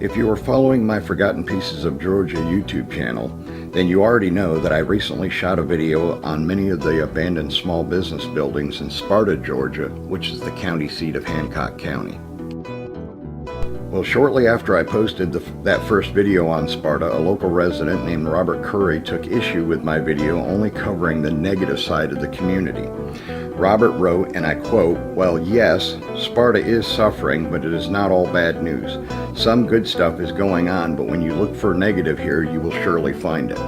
If you are following my Forgotten Pieces of Georgia YouTube channel, then you already know that I recently shot a video on many of the abandoned small business buildings in Sparta, Georgia, which is the county seat of Hancock County. Well, shortly after I posted that first video on Sparta, a local resident named Robert Curry took issue with my video only covering the negative side of the community. Robert wrote, and I quote, "Well, yes, Sparta is suffering, but it is not all bad news. Some good stuff is going on, but when you look for negative here, you will surely find it."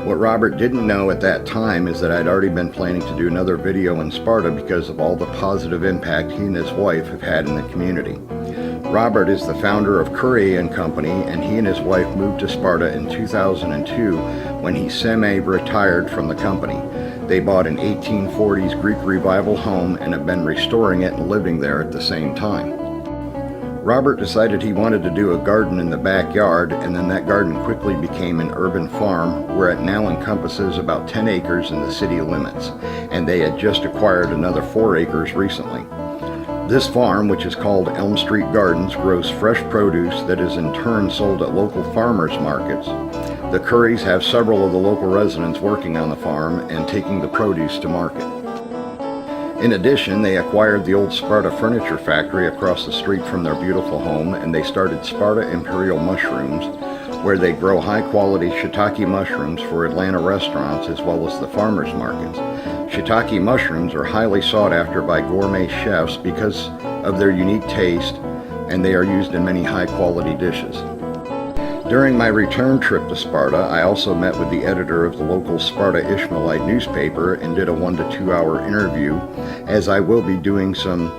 What Robert didn't know at that time is that I'd already been planning to do another video in Sparta because of all the positive impact he and his wife have had in the community. Robert is the founder of Curry and Company, and he and his wife moved to Sparta in 2002 when he semi-retired from the company. They bought an 1840s Greek Revival home and have been restoring it and living there at the same time. Robert decided he wanted to do a garden in the backyard, and then that garden quickly became an urban farm where it now encompasses about 10 acres in the city limits, and they had just acquired another 4 acres recently. This farm, which is called Elm Street Gardens, grows fresh produce that is in turn sold at local farmers markets. The Currys have several of the local residents working on the farm and taking the produce to market. In addition, they acquired the old Sparta furniture factory across the street from their beautiful home, and they started Sparta Imperial Mushrooms, where they grow high-quality shiitake mushrooms for Atlanta restaurants as well as the farmers markets. Shiitake mushrooms are highly sought after by gourmet chefs because of their unique taste, and they are used in many high-quality dishes. During my return trip to Sparta, I also met with the editor of the local Sparta Ishmaelite newspaper and did a 1 to 2 hour interview, as I will be doing some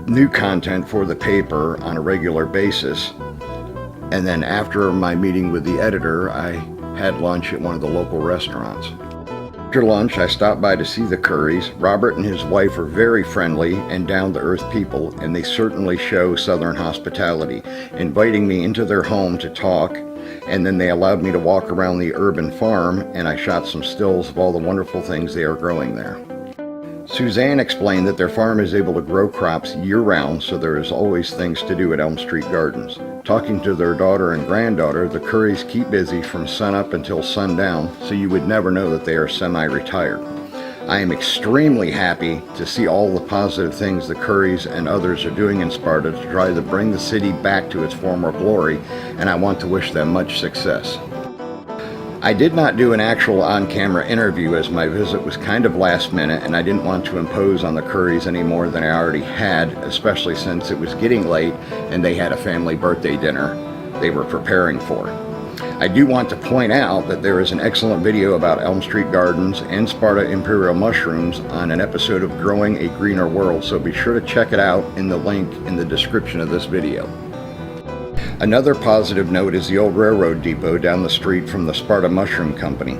new content for the paper on a regular basis. And then after my meeting with the editor, I had lunch at one of the local restaurants. After lunch, I stopped by to see the Currys. Robert and his wife are very friendly and down-to-earth people, and they certainly show Southern hospitality, inviting me into their home to talk, and then they allowed me to walk around the urban farm, and I shot some stills of all the wonderful things they are growing there. Suzanne explained that their farm is able to grow crops year-round, so there is always things to do at Elm Street Gardens. Talking to their daughter and granddaughter, the Currys keep busy from sunup until sundown, so you would never know that they are semi-retired. I am extremely happy to see all the positive things the Currys and others are doing in Sparta to try to bring the city back to its former glory, and I want to wish them much success. I did not do an actual on-camera interview as my visit was kind of last minute, and I didn't want to impose on the Currys any more than I already had, especially since it was getting late and they had a family birthday dinner they were preparing for. I do want to point out that there is an excellent video about Elm Street Gardens and Sparta Imperial Mushrooms on an episode of Growing a Greener World, so be sure to check it out in the link in the description of this video. Another positive note is the old railroad depot down the street from the Sparta Mushroom Company.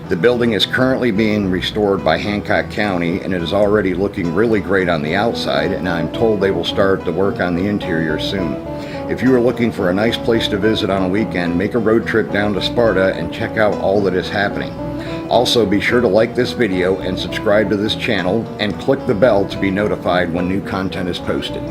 The building is currently being restored by Hancock County, and it is already looking really great on the outside, and I'm told they will start the work on the interior soon. If you are looking for a nice place to visit on a weekend, make a road trip down to Sparta and check out all that is happening. Also, be sure to like this video and subscribe to this channel and click the bell to be notified when new content is posted.